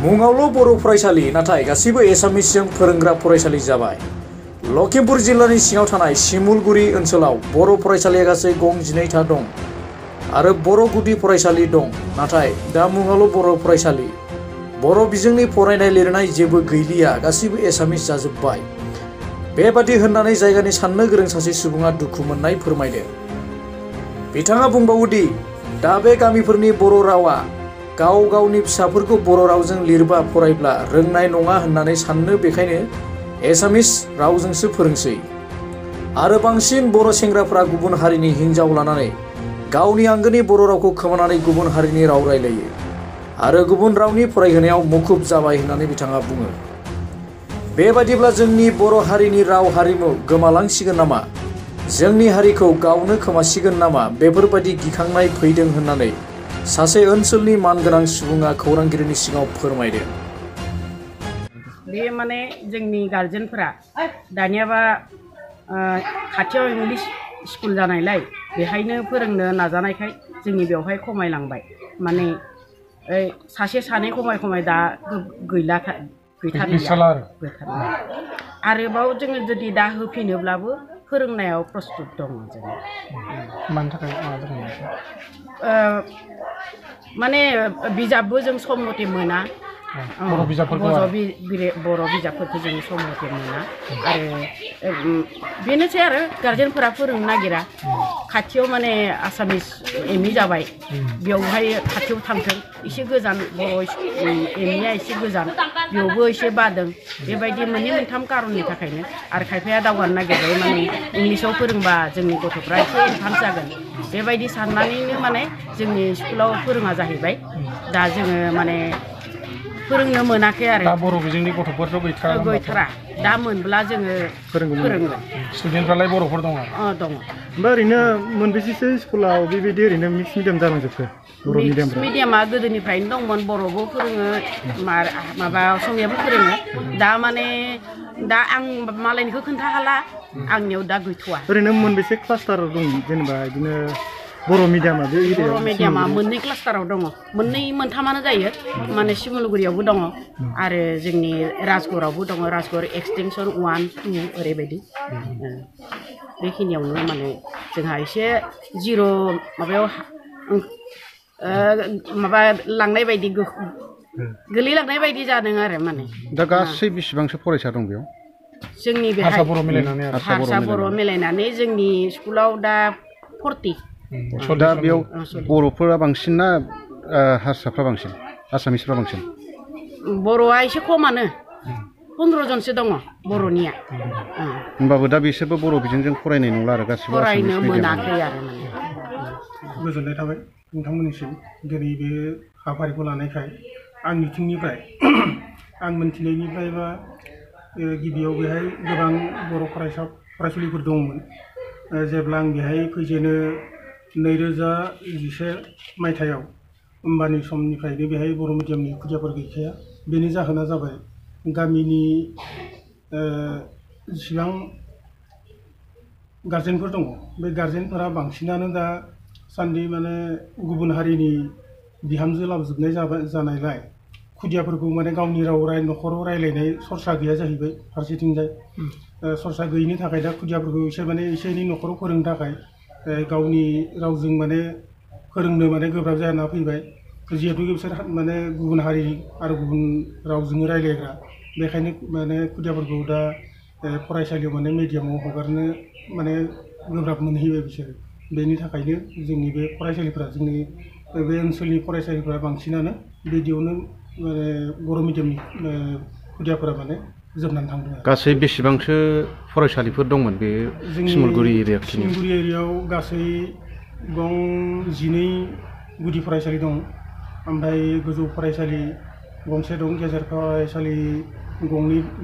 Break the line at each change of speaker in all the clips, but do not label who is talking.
मुङावल' बर' फरायसालि नाथाय गासिबो एसामिसजों फोरोंग्रा फरायसालि जाबाय। लखिमपुर जिल्लानि सिङाव थानाय शिमुलगुरि ओनसोलाव बर' फरायसालिया गासै गं 12था दं आरो बर' गुदि फरायसालि दं। नाथाय दा मुङावल' बर' फरायसालि। बर' बिजोंनि फरायनाय लिरनाय जेबो गैलिया, गासिबो एसामिस जाजोब्बाय। बेबादि होननानै जायगानि साननो गोरों सासे सुबुङा दुखु मोननाय फोरमायदों। बिथाङा बुंबावोदि दा बे गामिफोरनि बर' रावा गाव गावनि फिसाफोरखौ बर' रावजों लिरबा फरायब्ला रोंनाय नङा होननानै साननो, बेखायनो एसामिस रावजोंसो फोरोंसै। आरो बांसिन बर' सेंग्राफ्रा गुबुन हारिनि हिन्जाव लानानै गावनि आंगोनि बर' रावखौ खोमानानै गुबुन हारिनि राव रायलायो आरो गुबुन रावनि फरायहोनायाव मुखुब जाबाय होननानै बिथाङा बुङो। बेबादिब्ला जोंनि बर' हारिनि राव हारिमु गोमालांसिगोन नामा? जोंनि हारिखौ गावनो खोमासिगोन नामा? बेफोरबायदि गिखांनाय फैदों होननानै सासे ओनसोलनि मानगोनां सुबुङा खौरांगिरिनि सिगाङाव फोरमायदों।
बे माने जोंनि गार्जेनफोरा दानियाबा खाथियाव इंलिश स्कुल जानायलाय बेहायनो फोरोंनो नाजानायखाय जोंनि बेवहाय खमायलांबाय। माने सासे सानै खमाय दा गैथारलिया। आरोबाव जोङो जुदि दा होफिनोब्लाबो फोरोंनायाव प्रस्तुत दङ जोङो।
मानि थाखाय
माने बिजाबबो जों सम मथे मोना।
बर' बिजाबफोरखौ
जों सम मथे मोना। आरो बेनोसै आरो गार्जेनफोरा फोरोंनो नागिरा। खाथियाव माने आसामिस एमइ जाबाय, बेवहाय खाथियाव थांथों, एसे गोजान बर' एमइआ एसे गोजान, बेयावबो एसे बादों। बेबायदि मोननै मोनथाम कारननि थाखायनो आरो खायफाया दावगानो नागिरबाय, माने इंलिसाव फोरोंबा जोंनि गथ'फ्रा एसे एडभान्स जागोन बेबायदि साननानैनो माने जोंनि स्कुलाव फोरोङा जाहैबाय। दा जोङो माने फोरोंनो मोनाखै आरो।
दा बर' बिजोंनि गथ'फोरथ'
गैथारा। दा मोनब्ला जोङो फोरोंगोन।
स्टुडेन्टफ्रालाय बर'फोर दङ?
दङ।
ओमफ्राय ओरैनो मोनबेसेसो स्कुलाव बेबायदि ओरैनो मिक्स मिडियाम जालांजोबखो? बर'
मिडियामा गोदोनिफ्रायनो दंमोन। बर'बो फोरोङो, माबा असमियाबो फोरोङो। दा माने दा आं मालायनिखौ खोन्था हाला, आंनियाव दा गैथ'वा।
ओरैनो मोनबेसे क्लास्टार दं जेनेबा बिदिनो बर' मिडियामा? बे
बर' मिडियामा मोननै क्लास्टाराव दङ, मोननै मोनथामानो जायो। माने शिमुलगुरियावबो दङ आरो जोंनि राजगड़आवबो दङ। राजगड़ एक्सटेनसन 1, 2 ओरैबायदि। बेखिनियावनो माने जोंहा एसे जिर' माबायाव माबा लांनाय बायदि गोलैलांनाय बायदि जादों आरो। माने
दा गासै बेसेबांसो फरायसा दं बेयाव?
जोंनि बेहाय हारसा बर' मिलायनानै जोंनि स्कुलाव दा 40।
दा बेयाव बर'फोरा बांसिन ना हारसाफ्रा बांसिन, आसामिसफ्रा बांसिन?
बर'आ एसे खमानो, 15 जनसो दङ बर'निया।
होमबाबो दा बिसोरबो बर' बिजोंजों फरायनाय नंला आरो गासिबो
फरायनो मोनाखै आरो।
गोजोननाय थाबाय नोंथांमोननिसिम दिनै बे हाबाफारिखौ लानायखाय। आं मिथिंनिफ्राय आं मोनथिनायनिफ्राय बा गिबियाव बेहाय गोबां बर' फरायसालिफोर दंमोन। जेब्ला आं बेहाय फैजेनो 2011 मायथाइयाव, होमबानि समनिफ्रायनो बेहाय बर' मिडियामनि खुदियाफोर गैखाया। बेनि जाहोना जाबाय गामिनि जेसेबां गार्जेनफोर दङ, बे गार्जेनफोरा बांसिनानो दा सान्दि माने गुबुन हारिनि बिहामजो लाबोजोबनाय जानायलाय खुदियाफोरखौ माने गावनि न'खराव रायलायनाय सरसा गैया जाहैबाय। फारसेथिंजाय सरसा गैयिनि थाखाय दा खुदियाफोरखौ एसे एनै न'खराव फोरोंनो थाखाय गावनि रावजों माने फोरोंनो माने गोब्राब जाना फैबाय। जिहेतु बिसोर माने गुबुन हारि आरो गुबुन रावजों रायलायग्रा, बेखायनो माने खुदियाफोरखौ दा फरायसालियाव माने मिडियामाव हगारनो माने गोब्राब मोनहैबाय बिसोरो। बेनि थाखायनो जोंनि बे फरायसालिफ्रा, जोंनि बे ओनसोलनि फरायसालिफ्रा बांसिनानो बिदियावनो माने बर' मिडियामनि खुदियाफोरा माने जोबनानै थांदों।
गासै बेसेबांसो फरायसालिफोर दंमोन बे शिमुलगुरि एरिया?
शिमुलगुरि एरियायाव गासै गं 12 गुदि फरायसालि दं, ओमफ्राय गोजौ फरायसालि गंसे दं, गेजेर फरायसालि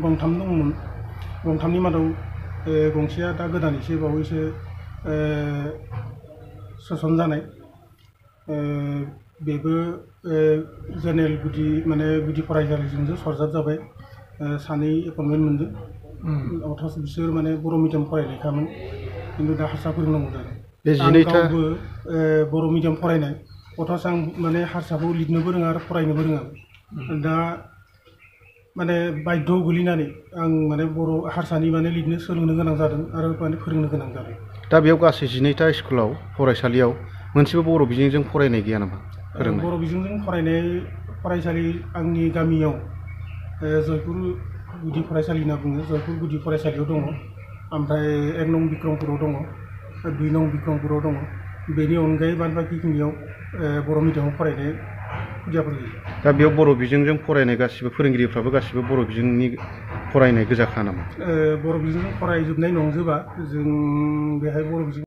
गंथाम दंमोन। गंथामनि मादाव गंसेया दा गोदान एसे बावैसो सोसन जानाय। बेबो जेनेरेल गुदि फरायसालिजोंसो सरजाब जाबाय। 2 एपइन्टमेन्ट मोनदों। अथाच बिसोर माने बर' मिडियाम फरायनायखामोन, खिन्थु दा हारसा फोरोंनांगौ जादों।
बे 12था
बर' मिडियाम फरायनाय, अथाच आं माने हारसाखौ लिरनोबो रोङा आरो फरायनोबो रोङा। दा माने बायद' गोलैनानै आं माने बर' हारसानि माने लिरनो सोलोंनो गोनां जादों आरो माने फोरोंनो गोनां जादों।
दा बेयाव गासै 12टा स्कुलाव फरायसालियाव मोनसेबो बर' बिजोंजों फरायनाय गैया नामा?
बर' बिजोंजों फरायनाय फरायसालि आंनि गामियाव जयपुर गुदि फरायसालि होनना बुङो, जयपुर गुदि फरायसालियाव दङ, ओमफ्राय 1 नं बिक्रमपुराव दङ, 2 नं बिक्रमपुराव दङ। बेनि अनगायै बाद बाखिखिनियाव बर' मिडियामाव फरायनाय खुदियाफोर गैया।
दा बेयाव बर' बिजोंजों फरायनाय गासिबो फोरोंगिरिफ्राबो गासिबो बर' बिजोंनि फरायनाय गोजाखा नामा?
बर' बिजोंजों फरायजोबनाय नंजोबा, जों बेहाय बर' बिजों